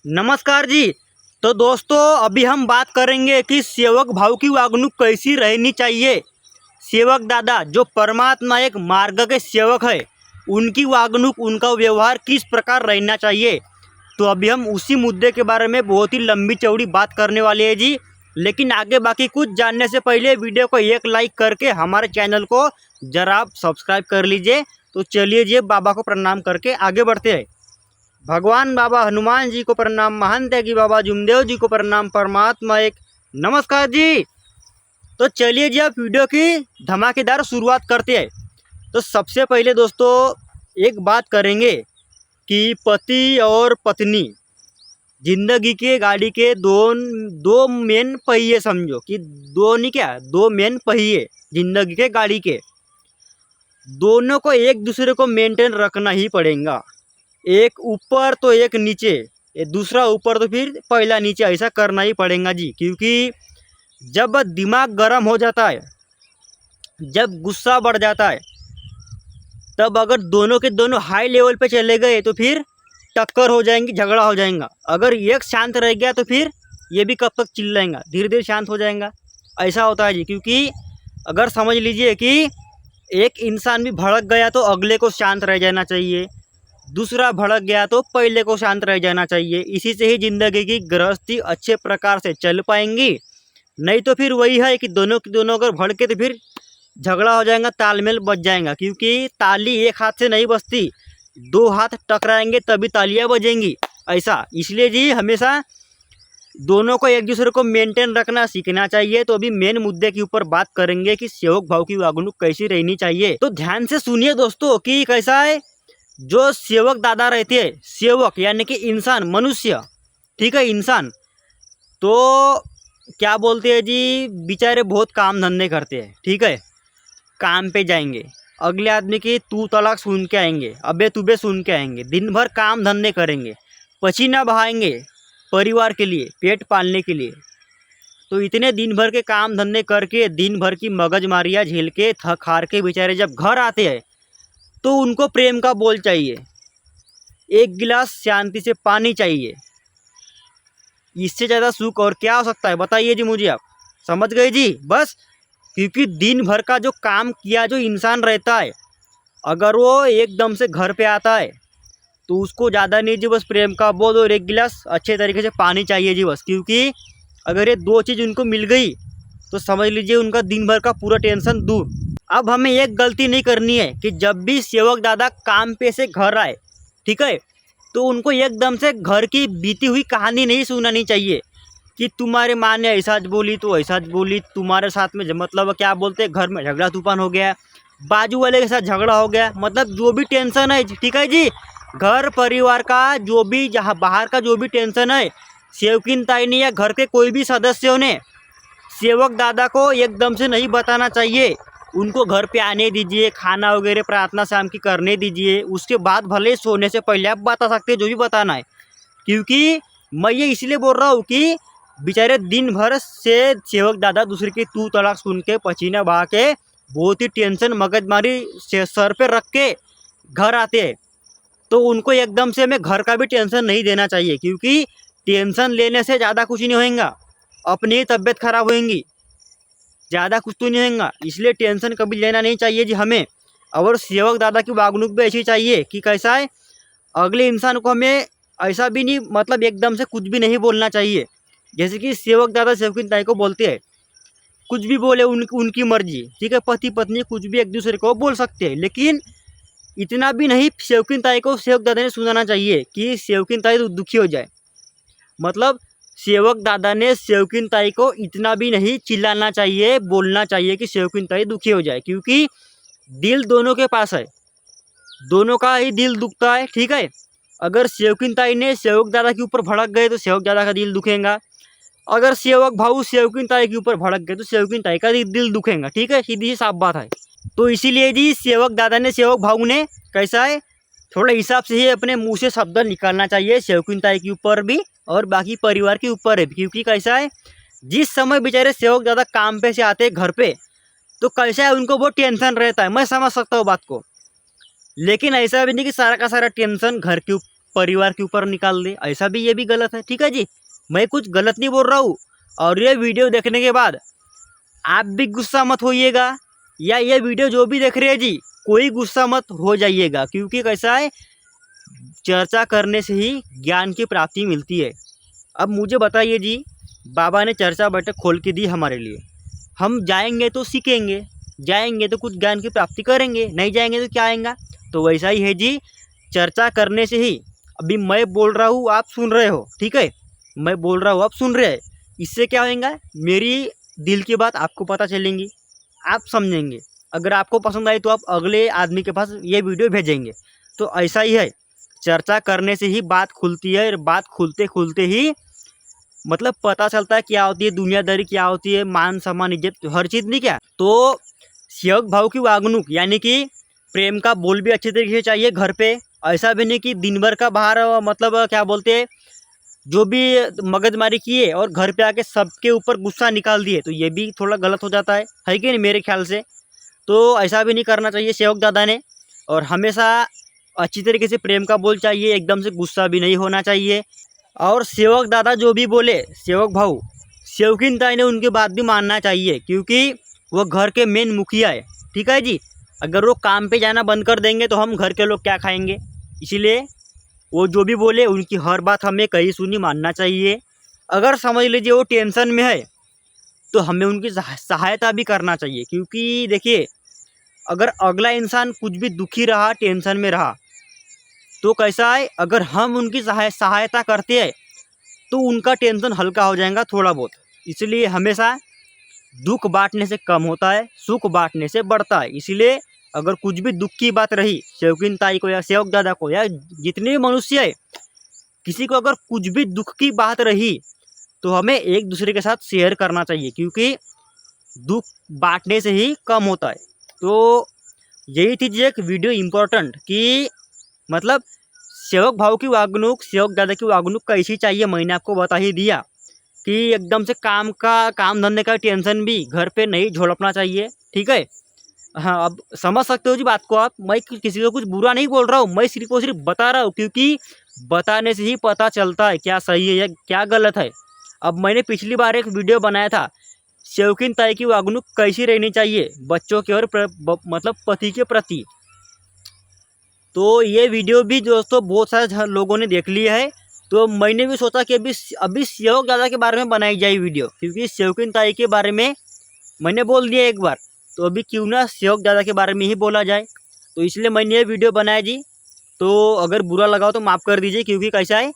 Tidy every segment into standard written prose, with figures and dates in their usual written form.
नमस्कार जी। तो दोस्तों अभी हम बात करेंगे कि सेवक भाव की वागणूक कैसी रहनी चाहिए। सेवक दादा जो परमात्मा एक मार्ग के सेवक है, उनकी वागणूक उनका व्यवहार किस प्रकार रहना चाहिए। तो अभी हम उसी मुद्दे के बारे में बहुत ही लंबी चौड़ी बात करने वाले हैं जी। लेकिन आगे बाकी कुछ जानने से पहले वीडियो को एक लाइक करके हमारे चैनल को जरा आप सब्सक्राइब कर लीजिए। तो चलिए जी बाबा को प्रणाम करके आगे बढ़ते हैं। भगवान बाबा हनुमान जी को प्रणाम, महान त्यागी बाबा जुमदेव जी को प्रणाम, परमात्मा एक नमस्कार जी। तो चलिए जी आप वीडियो की धमाकेदार शुरुआत करते हैं। तो सबसे पहले दोस्तों एक बात करेंगे कि पति और पत्नी जिंदगी के गाड़ी के दो मेन पहिए, समझो कि दो नहीं क्या, दो मेन पहिए जिंदगी के गाड़ी के। दोनों को एक दूसरे को मेंटेन रखना ही पड़ेगा। एक ऊपर तो एक नीचे, ये दूसरा ऊपर तो फिर पहला नीचे, ऐसा करना ही पड़ेगा जी। क्योंकि जब दिमाग गर्म हो जाता है, जब गुस्सा बढ़ जाता है, तब अगर दोनों के दोनों हाई लेवल पे चले गए तो फिर टक्कर हो जाएंगी, झगड़ा हो जाएगा। अगर एक शांत रह गया तो फिर ये भी कब तक चिल्लाएगा, धीरे धीरे शांत हो जाएगा। ऐसा होता है जी। क्योंकि अगर समझ लीजिए कि एक इंसान भी भड़क गया तो अगले को शांत रह जाना चाहिए, दूसरा भड़क गया तो पहले को शांत रह जाना चाहिए। इसी से ही ज़िंदगी की गृहस्थी अच्छे प्रकार से चल पाएंगी। नहीं तो फिर वही है कि दोनों की दोनों अगर भड़के तो फिर झगड़ा हो जाएगा, तालमेल बच जाएगा। क्योंकि ताली एक हाथ से नहीं बजती, दो हाथ टकराएंगे तभी तालियां बजेंगी। ऐसा इसलिए जी हमेशा दोनों को एक दूसरे को मेंटेन रखना सीखना चाहिए। तो अभी मेन मुद्दे के ऊपर बात करेंगे कि सेवक भाव की वागणूक कैसी रहनी चाहिए। तो ध्यान से सुनिए दोस्तों कि कैसा है। जो सेवक दादा रहते हैं, सेवक यानी कि इंसान, मनुष्य, ठीक है, इंसान, तो क्या बोलते हैं जी, बेचारे बहुत काम धंधे करते हैं, ठीक है। काम पे जाएंगे, अगले आदमी की तू तलाक सुन के आएंगे, अबे तुबे सुन के आएंगे, दिन भर काम धंधे करेंगे, पसीना बहाएंगे परिवार के लिए, पेट पालने के लिए। तो इतने दिन भर के काम धंधे करके, दिन भर की मगजमारियाँ झेल के, थक हार के बेचारे जब घर आते हैं तो उनको प्रेम का बोल चाहिए, एक गिलास शांति से पानी चाहिए। इससे ज़्यादा सुख और क्या हो सकता है बताइए जी मुझे। आप समझ गए जी बस। क्योंकि दिन भर का जो काम किया जो इंसान रहता है, अगर वो एकदम से घर पे आता है तो उसको ज़्यादा नहीं जी, बस प्रेम का बोल और एक गिलास अच्छे तरीके से पानी चाहिए जी बस। क्योंकि अगर ये दो चीज़ उनको मिल गई तो समझ लीजिए उनका दिन भर का पूरा टेंशन दूर। अब हमें एक गलती नहीं करनी है कि जब भी सेवक दादा काम पे से घर आए, ठीक है, तो उनको एकदम से घर की बीती हुई कहानी नहीं सुनानी चाहिए कि तुम्हारे माँ ने ऐसा बोली तो ऐसा बोली, तुम्हारे साथ में मतलब क्या बोलते हैं, घर में झगड़ा तूफान हो गया, बाजू वाले के साथ झगड़ा हो गया, मतलब जो भी टेंशन है, ठीक है जी, घर परिवार का जो भी, जहाँ बाहर का जो भी टेंशन है, सेवकिन ताई ने या घर के कोई भी सदस्यों ने सेवक दादा को एकदम से नहीं बताना चाहिए। उनको घर पे आने दीजिए, खाना वगैरह प्रार्थना शाम की करने दीजिए, उसके बाद भले सोने से पहले आप बता सकते हैं जो भी बताना है। क्योंकि मैं ये इसलिए बोल रहा हूँ कि बेचारे दिन भर से सेवक दादा दूसरे की तू तलाक सुन के, पसीना बहा के, बहुत ही टेंशन मगजमारी से सर पे रख के घर आते हैं। तो उनको एकदम से हमें घर का भी टेंशन नहीं देना चाहिए। क्योंकि टेंशन लेने से ज़्यादा कुछ नहीं होएगा, अपनी ही तबीयत खराब होएगी, ज़्यादा कुछ तो नहीं होगा। इसलिए टेंशन कभी लेना नहीं चाहिए जी हमें। और सेवक दादा की वागणूक भी ऐसी चाहिए कि कैसा है, अगले इंसान को हमें ऐसा भी नहीं, मतलब एकदम से कुछ भी नहीं बोलना चाहिए। जैसे कि सेवक दादा सेवकिन ताई को बोलते हैं, कुछ भी बोले उनकी मर्जी, ठीक है, पति पत्नी कुछ भी एक दूसरे को बोल सकते हैं। लेकिन इतना भी नहीं सेवकिन ताई को सेवक दादा ने सुनाना चाहिए कि सेवकिन ताई तो दुखी हो जाए। मतलब सेवक दादा ने सेवकिन ताई को इतना भी नहीं चिल्लाना चाहिए, बोलना चाहिए कि सेवकिन ताई दुखी हो जाए। क्योंकि दिल दोनों के पास है, दोनों का ही दिल दुखता है, ठीक है। अगर सेवकिन ताई ने सेवक दादा के ऊपर भड़क गए तो सेवक दादा का दिल दुखेगा। अगर सेवक भाऊ सेवकिन ताई के ऊपर भड़क गए तो सेवकिन ताई का दिल दुखेगा, ठीक है, सीधी सी साफ बात है। तो इसीलिए जी सेवक दादा ने सेवक भाऊ ने कैसा है, थोड़ा हिसाब से ही अपने मुंह से शब्द निकालना चाहिए सेवकिन ताई के ऊपर भी और बाकी परिवार के ऊपर है। क्योंकि कैसा है, जिस समय बेचारे सेवक दादा काम पे से आते हैं घर पे, तो कैसा है उनको बहुत टेंशन रहता है, मैं समझ सकता हूँ बात को। लेकिन ऐसा भी नहीं कि सारा का सारा टेंशन घर के परिवार के ऊपर निकाल दे, ऐसा भी ये भी गलत है। ठीक है जी, मैं कुछ गलत नहीं बोल रहा हूँ। और ये वीडियो देखने के बाद आप भी गुस्सा मत होइएगा, या ये वीडियो जो भी देख रहे हैं जी कोई गुस्सा मत हो जाइएगा, क्योंकि कैसा है, चर्चा करने से ही ज्ञान की प्राप्ति मिलती है। अब मुझे बताइए जी, बाबा ने चर्चा बैठक खोल के दी हमारे लिए, हम जाएंगे तो सीखेंगे, जाएंगे तो कुछ ज्ञान की प्राप्ति करेंगे, नहीं जाएंगे तो क्या आएगा। तो वैसा ही है जी, चर्चा करने से ही, अभी मैं बोल रहा हूँ आप सुन रहे हो, ठीक है, मैं बोल रहा हूँ आप सुन रहे हैं, इससे क्या होगा, मेरी दिल की बात आपको पता चलेंगी, आप समझेंगे, अगर आपको पसंद आई तो आप अगले आदमी के पास ये वीडियो भेजेंगे। तो ऐसा ही है, चर्चा करने से ही बात खुलती है, और बात खुलते खुलते ही मतलब पता चलता है क्या होती है दुनियादारी, क्या होती है मान सम्मान इज्जत, हर चीज़ नहीं क्या। तो सेवक भाव की वागणुक यानी कि प्रेम का बोल भी अच्छे तरीके से चाहिए घर पे, ऐसा भी नहीं कि दिन भर का बाहर मतलब क्या बोलते हैं जो भी मगजमारी किए और घर पे आके सबके ऊपर गुस्सा निकाल दिए, तो ये भी थोड़ा गलत हो जाता है कि नहीं मेरे ख्याल से। तो ऐसा भी नहीं करना चाहिए सेवक दादा ने, और हमेशा अच्छी तरीके से प्रेम का बोल चाहिए, एकदम से गुस्सा भी नहीं होना चाहिए। और सेवक दादा जो भी बोले, सेवक भाऊ सेवकिन ताई ने उनकी बात भी मानना चाहिए, क्योंकि वो घर के मेन मुखिया है। ठीक है जी, अगर वो काम पे जाना बंद कर देंगे तो हम घर के लोग क्या खाएंगे, इसीलिए वो जो भी बोले उनकी हर बात हमें कही सुनी मानना चाहिए। अगर समझ लीजिए वो टेंशन में है तो हमें उनकी सहायता भी करना चाहिए, क्योंकि देखिए अगर अगला इंसान कुछ भी दुखी रहा, टेंशन में रहा, तो कैसा है, अगर हम उनकी सहायता करते हैं तो उनका टेंशन हल्का हो जाएगा थोड़ा बहुत। इसलिए हमेशा दुख बांटने से कम होता है, सुख बांटने से बढ़ता है। इसीलिए अगर कुछ भी दुख की बात रही सेवकिन ताई को या सेवक दादा को या जितने भी मनुष्य है, किसी को अगर कुछ भी दुख की बात रही तो हमें एक दूसरे के साथ शेयर करना चाहिए, क्योंकि दुख बांटने से ही कम होता है। तो यही थी जी एक वीडियो इम्पोर्टेंट कि मतलब सेवक भाव की वागणुक, सेवक दादा की वागणुक कैसी चाहिए, मैंने आपको बता ही दिया कि एकदम से काम धंधे का टेंशन भी घर पे नहीं झोलपना चाहिए। ठीक है, हाँ अब समझ सकते हो जी बात को आप। मैं किसी को कुछ बुरा नहीं बोल रहा हूँ, मैं सिर्फ और सिर्फ बता रहा हूँ, क्योंकि बताने से ही पता चलता है क्या सही है या क्या गलत है। अब मैंने पिछली बार एक वीडियो बनाया था, सेवकिन ताई की वागणुक कैसी रहनी चाहिए बच्चों के और मतलब पति के प्रति। तो ये वीडियो भी दोस्तों बहुत सारे लोगों ने देख लिया है, तो मैंने भी सोचा कि अभी सेवक दादा के बारे में बनाई जाए वीडियो, क्योंकि सेवकिन ताई के बारे में मैंने बोल दिया एक बार, तो अभी क्यों ना सेवक दादा के बारे में ही बोला जाए। तो इसलिए मैंने ये वीडियो बनाया जी। तो अगर बुरा लगा हो तो माफ़ कर दीजिए, क्योंकि कैसा है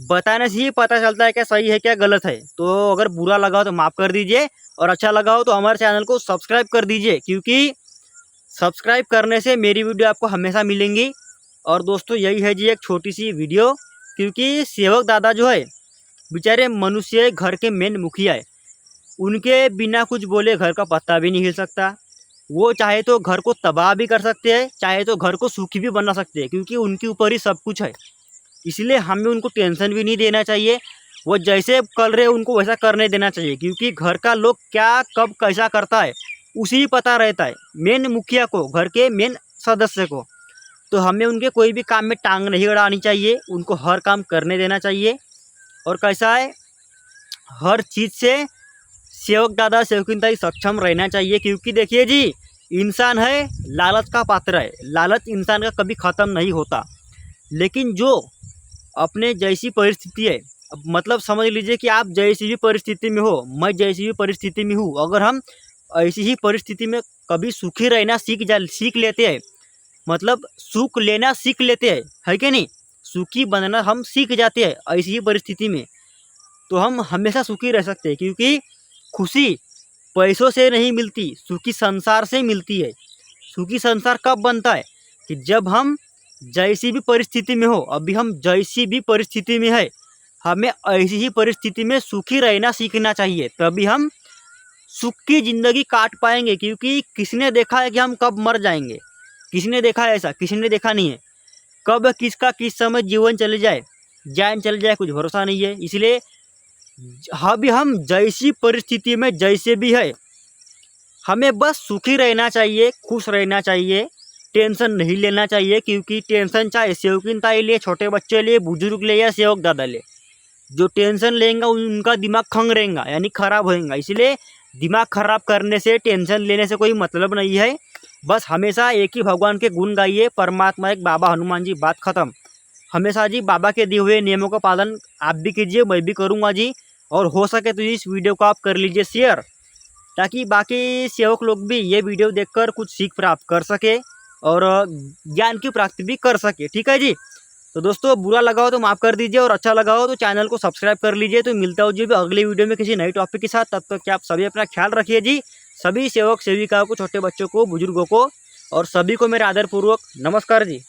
बताने से ही पता चलता है क्या सही है क्या गलत है। तो अगर बुरा लगा हो तो माफ़ कर दीजिए, और अच्छा लगा हो तो हमारे चैनल को सब्सक्राइब कर दीजिए, क्योंकि सब्सक्राइब करने से मेरी वीडियो आपको हमेशा मिलेंगी। और दोस्तों यही है जी एक छोटी सी वीडियो, क्योंकि सेवक दादा जो है बेचारे मनुष्य घर के मेन मुखिया है, उनके बिना कुछ बोले घर का पत्ता भी नहीं हिल सकता। वो चाहे तो घर को तबाह भी कर सकते हैं, चाहे तो घर को सुखी भी बना सकते हैं, क्योंकि उनके ऊपर ही सब कुछ है। इसलिए हमें उनको टेंशन भी नहीं देना चाहिए, वो जैसे कर रहे हैं उनको वैसा करने देना चाहिए, क्योंकि घर का लोग क्या कब कैसा करता है उसी पता रहता है मेन मुखिया को, घर के मेन सदस्य को। तो हमें उनके कोई भी काम में टांग नहीं अड़ानी चाहिए, उनको हर काम करने देना चाहिए। और कैसा है हर चीज़ से सेवक दादा सेवकिन ताई सक्षम रहना चाहिए, क्योंकि देखिए जी इंसान है लालच का पात्र है, लालच इंसान का कभी ख़त्म नहीं होता। लेकिन जो अपने जैसी परिस्थिति है, मतलब समझ लीजिए कि आप जैसी भी परिस्थिति में हो, मैं जैसी भी परिस्थिति में हूँ, अगर हम ऐसी ही परिस्थिति में कभी सुखी रहना सीख लेते हैं, मतलब सुख लेना सीख लेते हैं, है कि नहीं, सुखी बनना हम सीख जाते हैं ऐसी ही परिस्थिति में, तो हम हमेशा सुखी रह सकते हैं। क्योंकि खुशी पैसों से नहीं मिलती, सुखी संसार से मिलती है। सुखी संसार कब बनता है कि जब हम जैसी भी परिस्थिति में हो, अभी हम जैसी भी परिस्थिति में है, हमें ऐसी ही परिस्थिति में सुखी रहना सीखना चाहिए, तभी हम सुख की ज़िंदगी काट पाएंगे। क्योंकि किसने देखा है कि हम कब मर जाएंगे, किसने देखा है ऐसा, किसी ने देखा नहीं है। कब किसका किस समय जीवन चले जाए, जान चले जाए, कुछ भरोसा नहीं है। इसलिए अभी हम जैसी परिस्थिति में जैसे भी है, हमें बस सुखी रहना चाहिए, खुश रहना चाहिए। टेंशन नहीं लेना चाहिए, क्योंकि टेंशन चाहे सेवकिनताई ले, छोटे बच्चे ले, बुजुर्ग ले या सेवक दादा ले, जो टेंशन लेंगे उनका दिमाग खंग रहेगा यानी खराब होएगा। इसलिए दिमाग खराब करने से, टेंशन लेने से कोई मतलब नहीं है। बस हमेशा एक ही भगवान के गुण गाइए, परमात्मा एक, बाबा हनुमान जी, बात खत्म। हमेशा जी बाबा के दिए हुए नियमों का पालन आप भी कीजिए, मैं भी करूँगा जी। और हो सके तो इस वीडियो को आप कर लीजिए शेयर, ताकि बाकी सेवक लोग भी ये वीडियो देखकर कुछ सीख प्राप्त कर सके और ज्ञान की प्राप्ति भी कर सके। ठीक है जी। तो दोस्तों, बुरा लगा हो तो माफ़ कर दीजिए, और अच्छा लगा हो तो चैनल को सब्सक्राइब कर लीजिए। तो मिलता हूँ जी अगली वीडियो में किसी नई टॉपिक के साथ। तब तक कि आप सभी अपना ख्याल रखिए जी। सभी सेवक सेविकाओं को, छोटे बच्चों को, बुजुर्गों को और सभी को मेरा आदरपूर्वक नमस्कार जी।